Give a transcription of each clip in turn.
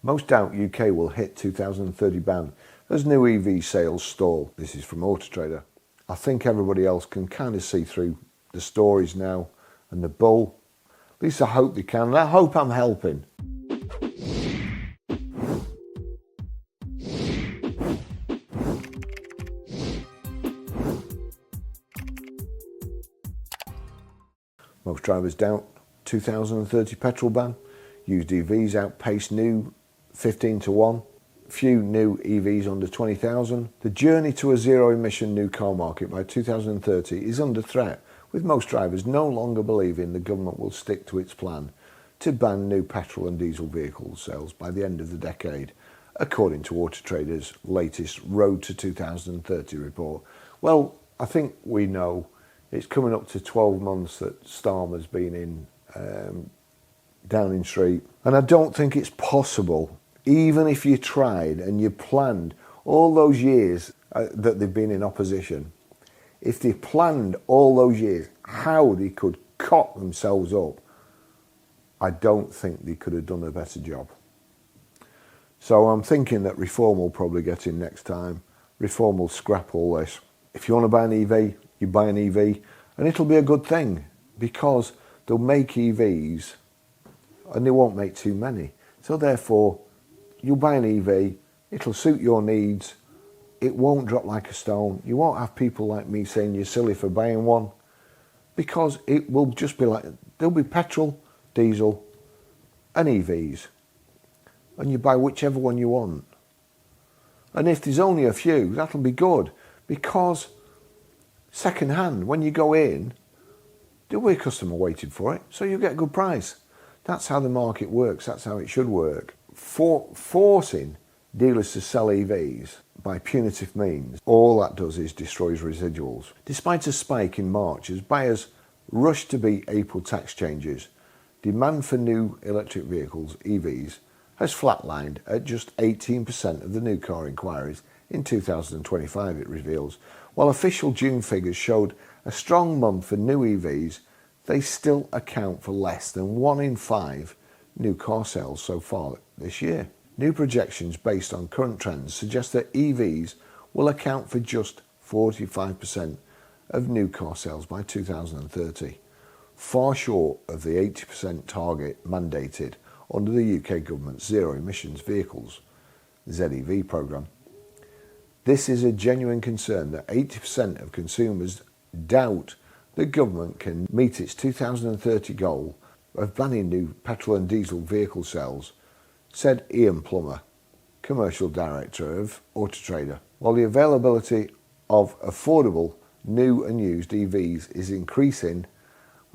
Most doubt UK will hit 2030 ban as new EV sales stall. This is from Autotrader. I think everybody else can kind of see through the stories now and the bull. At least I hope they can, and I hope I'm helping. Most drivers doubt 2030 petrol ban. Used EVs outpace new 15 to 1. Few new EVs under 20,000. The journey to a zero-emission new car market by 2030 is under threat, with most drivers no longer believing the government will stick to its plan to ban new petrol and diesel vehicle sales by the end of the decade, according to Autotrader's latest Road to 2030 report. Well, I think we know it's coming up to 12 months that Starmer's been in Downing Street, and I don't think it's possible, even if you tried and you planned all those years that they've been in opposition, if they planned all those years how they could cock themselves up, I don't think they could have done a better job. So I'm thinking that Reform will probably get in next time. Reform will scrap all this. If you want to buy an EV, you buy an EV, and it'll be a good thing, because they'll make EVs and they won't make too many. So therefore, you'll buy an EV, it'll suit your needs, it won't drop like a stone. You won't have people like me saying you're silly for buying one, because it will just be like, there'll be petrol, diesel and EVs, and you buy whichever one you want. And if there's only a few, that'll be good, because second hand, when you go in, there'll be a customer waiting for it, so you get a good price. That's how the market works, that's how it should work. Forcing dealers to sell EVs by punitive means, all that does is destroys residuals. Despite a spike in March as buyers rushed to beat April tax changes, demand for new electric vehicles, EVs, has flatlined at just 18% of the new car inquiries in 2025, it reveals. While official June figures showed a strong month for new EVs, they still account for less than 1 in 5 new car sales so far this year. New projections based on current trends suggest that EVs will account for just 45% of new car sales by 2030, far short of the 80% target mandated under the UK government's Zero Emissions Vehicles ZEV programme. This is a genuine concern that 80% of consumers doubt the government can meet its 2030 goal of banning new petrol and diesel vehicle sales, said Ian Plummer, Commercial Director of Autotrader. While the availability of affordable new and used EVs is increasing,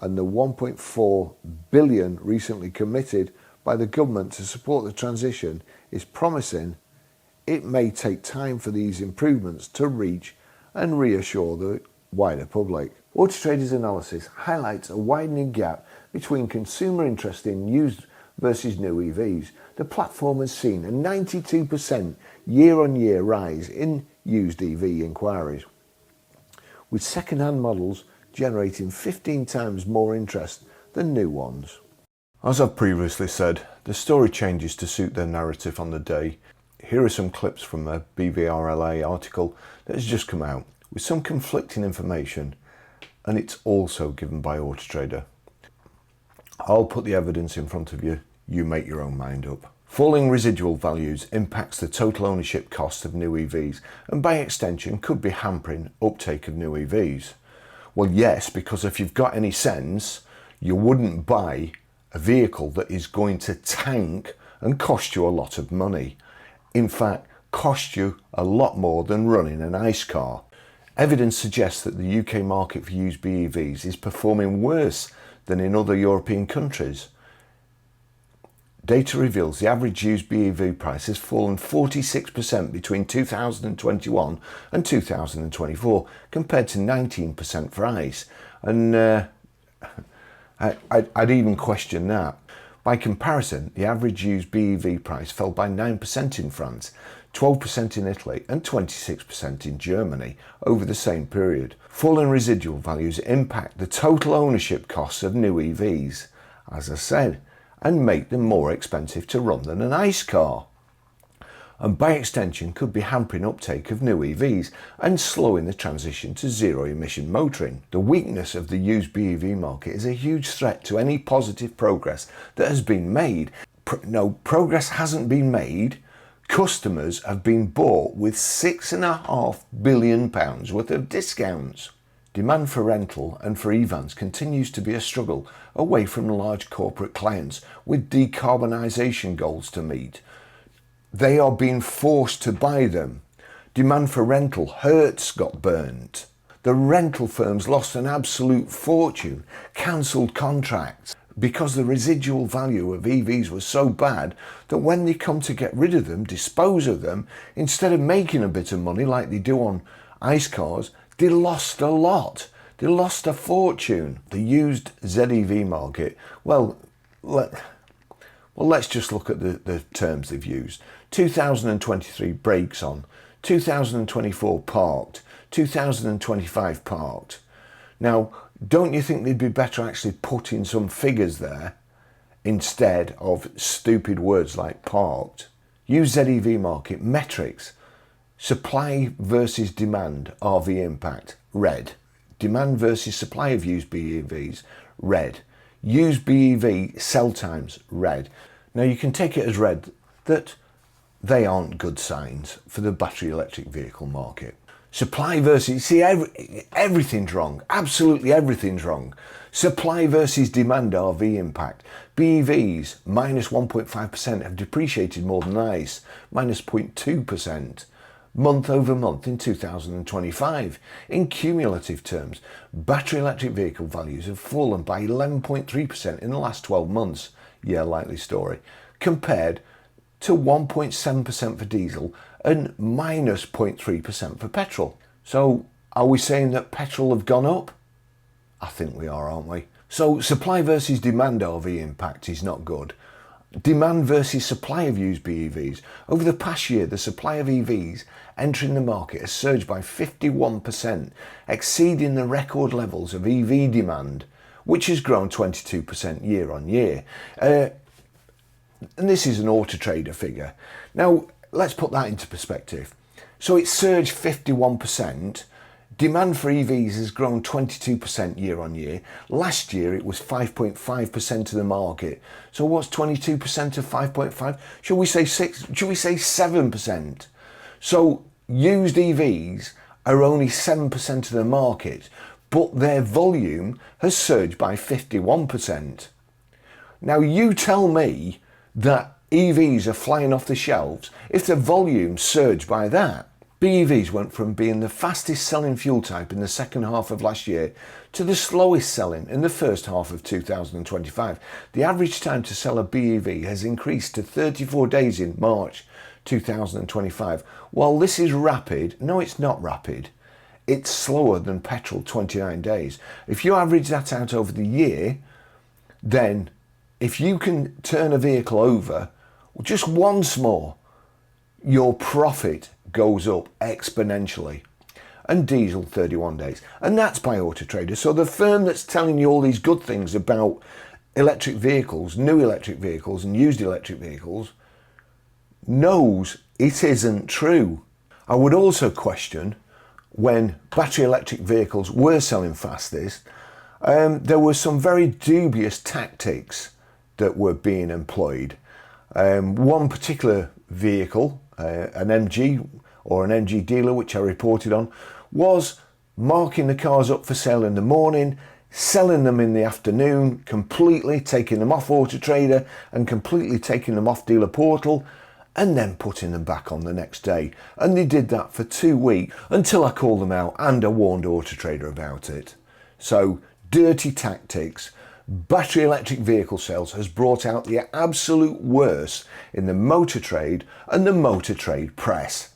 and the 1.4 billion recently committed by the government to support the transition is promising, it may take time for these improvements to reach and reassure the wider public. Autotrader's analysis highlights a widening gap between consumer interest in used versus new EVs. The platform has seen a 92% year-on-year rise in used EV inquiries, with second-hand models generating 15 times more interest than new ones. As I've previously said, the story changes to suit their narrative on the day. Here are some clips from a BVRLA article that has just come out with some conflicting information, and it's also given by Autotrader. I'll put the evidence in front of you, you make your own mind up. Falling residual values impacts the total ownership cost of new EVs and by extension could be hampering uptake of new EVs. Well yes, because if you've got any sense, you wouldn't buy a vehicle that is going to tank and cost you a lot of money. In fact, cost you a lot more than running an ICE car. Evidence suggests that the UK market for used BEVs is performing worse than in other European countries. Data reveals the average used BEV price has fallen 46% between 2021 and 2024, compared to 19% for ICE. And I'd even question that. By comparison, the average used BEV price fell by 9% in France, 12% in Italy and 26% in Germany over the same period. Falling residual values impact the total ownership costs of new EVs. As I said, and make them more expensive to run than an ICE car. And by extension could be hampering uptake of new EVs and slowing the transition to zero-emission motoring. The weakness of the used BEV market is a huge threat to any positive progress that has been made. No, progress hasn't been made. Customers have been bought with £6.5 billion worth of discounts. Demand for rental and for e-vans continues to be a struggle away from large corporate clients with decarbonisation goals to meet. They are being forced to buy them. Demand for rental, Hertz got burnt. The rental firms lost an absolute fortune, cancelled contracts, because the residual value of EVs was so bad that when they come to get rid of them, dispose of them, instead of making a bit of money like they do on ICE cars, they lost a lot. They lost a fortune. The used ZEV market, let's just look at the terms they've used. 2023 brakes on, 2024 parked, 2025 parked. Now, don't you think they'd be better actually putting some figures there instead of stupid words like parked? Used ZEV market metrics. Supply versus demand, RV impact, red. Demand versus supply of used BEVs, red. Used BEV sell times, red. Now you can take it as read that they aren't good signs for the battery electric vehicle market. Supply versus, see, everything's wrong. Absolutely everything's wrong. Supply versus demand RV impact. BEVs, minus 1.5% have depreciated more than ICE, minus 0.2%. Month over month in 2025. In cumulative terms, battery electric vehicle values have fallen by 11.3% in the last 12 months. Yeah, likely story. Compared to 1.7% for diesel and minus 0.3% for petrol. So are we saying that petrol have gone up? I think we are, aren't we? So supply versus demand RV impact is not good. Demand versus supply of used BEVs. Over the past year, the supply of EVs entering the market has surged by 51%, exceeding the record levels of EV demand, which has grown 22% year on year. And this is an Autotrader figure. Now, let's put that into perspective. So it surged 51%. Demand for EVs has grown 22% year on year. Last year, it was 5.5% of the market. So what's 22% of 5.5? Should we say 6? Should we say 7%? So used EVs are only 7% of the market, but their volume has surged by 51%. Now you tell me that EVs are flying off the shelves if the volume surged by that. BEVs went from being the fastest selling fuel type in the second half of last year to the slowest selling in the first half of 2025. The average time to sell a BEV has increased to 34 days in March 2025. While this is rapid, no, it's not rapid. It's slower than petrol, 29 days. If you average that out over the year, then if you can turn a vehicle over just once more, your profit goes up exponentially. And diesel, 31 days. And that's by Autotrader. So the firm that's telling you all these good things about electric vehicles, new electric vehicles and used electric vehicles, knows it isn't true. I would also question when battery electric vehicles were selling fastest, there were some very dubious tactics that were being employed. One particular vehicle, an MG or an MG dealer, which I reported on, was marking the cars up for sale in the morning, selling them in the afternoon, completely taking them off Autotrader and completely taking them off dealer portal, and then putting them back on the next day. And they did that for 2 weeks until I called them out and I warned Autotrader about it. So, dirty tactics. Battery electric vehicle sales has brought out the absolute worst in the motor trade and the motor trade press.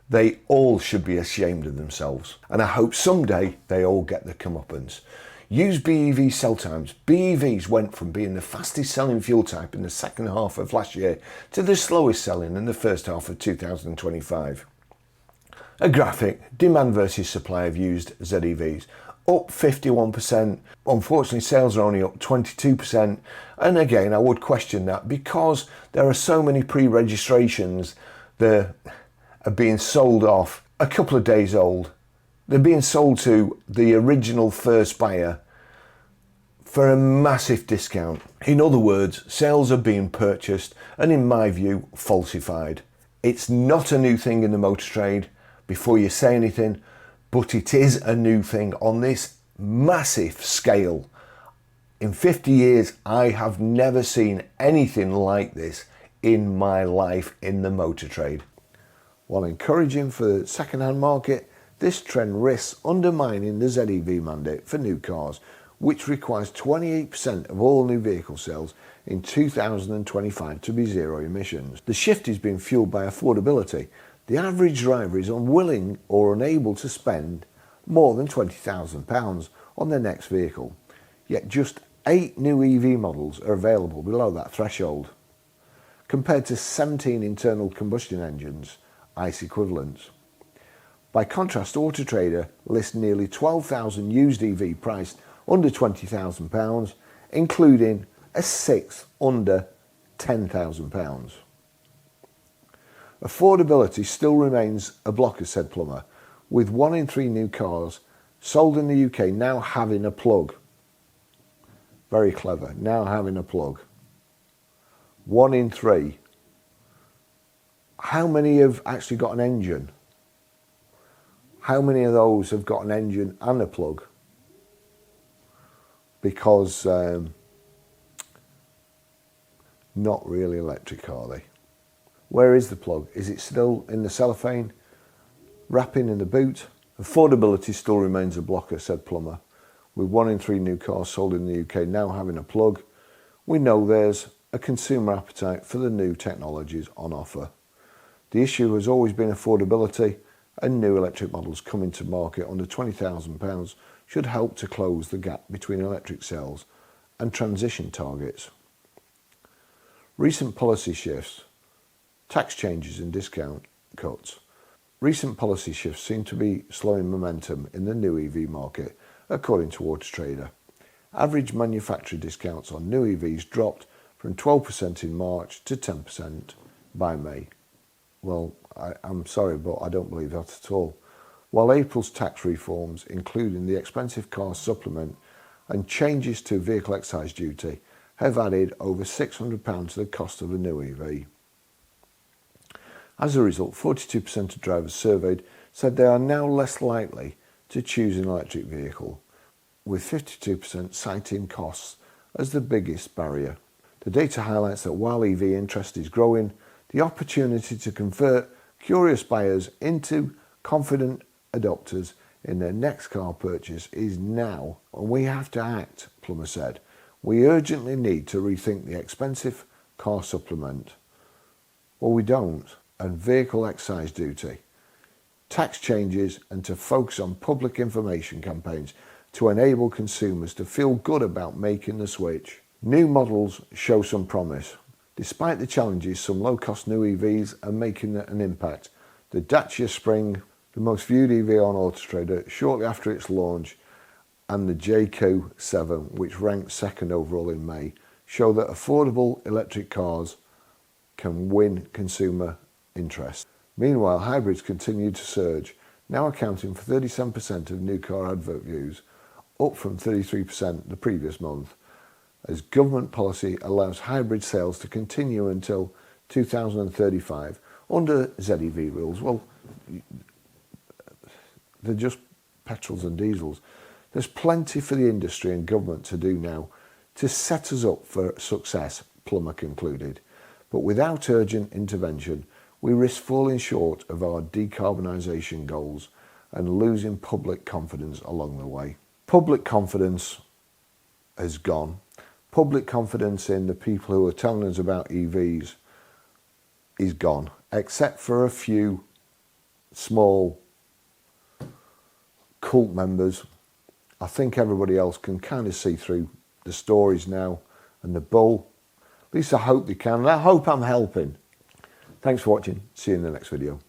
They all should be ashamed of themselves, and I hope someday they all get their comeuppance. Used BEV sell times. BEVs went from being the fastest selling fuel type in the second half of last year to the slowest selling in the first half of 2025. A graphic, demand versus supply of used ZEVs. up 51%. Unfortunately, sales are only up 22. And again, I would question that because there are so many pre-registrations that are being sold off a couple of days old. They're being sold to the original first buyer for a massive discount. In other words, sales are being purchased and, in my view, falsified. It's not a new thing in the motor trade, before you say anything, but it is a new thing on this massive scale. In 50 years, I have never seen anything like this in my life in the motor trade. While encouraging for the second-hand market, this trend risks undermining the ZEV mandate for new cars, which requires 28% of all new vehicle sales in 2025 to be zero emissions. The shift is being fueled by affordability. The average driver is unwilling or unable to spend more than £20,000 on their next vehicle, yet just 8 new EV models are available below that threshold, compared to 17 internal combustion engines, ICE equivalents. By contrast, Autotrader lists nearly 12,000 used EV priced under £20,000, including a 6 under £10,000. Affordability still remains a blocker, said Plummer, with 1 in 3 new cars sold in the UK now having a plug. Very clever, now having a plug. 1 in 3. How many have actually got an engine? How many of those have got an engine and a plug? Because not really electric, are they? Where is the plug? Is it still in the cellophane, wrapping in the boot? Affordability still remains a blocker, said Plummer, with 1 in 3 new cars sold in the UK now having a plug. We know there's a consumer appetite for the new technologies on offer. The issue has always been affordability, and new electric models coming to market under £20,000 should help to close the gap between electric sales and transition targets. Recent policy shifts, tax changes and discount cuts. Recent policy shifts seem to be slowing momentum in the new EV market, according to Autotrader. Average manufacturer discounts on new EVs dropped from 12% in March to 10% by May. Well, I'm sorry, but I don't believe that at all. While April's tax reforms, including the expensive car supplement and changes to vehicle excise duty, have added over £600 to the cost of a new EV. As a result, 42% of drivers surveyed said they are now less likely to choose an electric vehicle, with 52% citing costs as the biggest barrier. The data highlights that while EV interest is growing, the opportunity to convert curious buyers into confident adopters in their next car purchase is now, and we have to act, Plummer said. We urgently need to rethink the expensive car supplement. Well, we don't. And vehicle excise duty, tax changes, and to focus on public information campaigns to enable consumers to feel good about making the switch. New models show some promise. Despite the challenges, some low-cost new EVs are making an impact. The Dacia Spring, the most viewed EV on Autotrader shortly after its launch, and the JQ7, which ranked second overall in May, show that affordable electric cars can win consumer interest. Meanwhile, hybrids continue to surge, now accounting for 37% of new car advert views, up from 33% the previous month, as government policy allows hybrid sales to continue until 2035 under ZEV rules. Well, they're just petrols and diesels. There's plenty for the industry and government to do now to set us up for success, Plummer concluded. But without urgent intervention, we risk falling short of our decarbonisation goals and losing public confidence along the way. Public confidence has gone. Public confidence in the people who are telling us about EVs is gone, except for a few small cult members. I think everybody else can kind of see through the stories now and the bull. At least I hope they can, and I hope I'm helping. Thanks for watching. See you in the next video.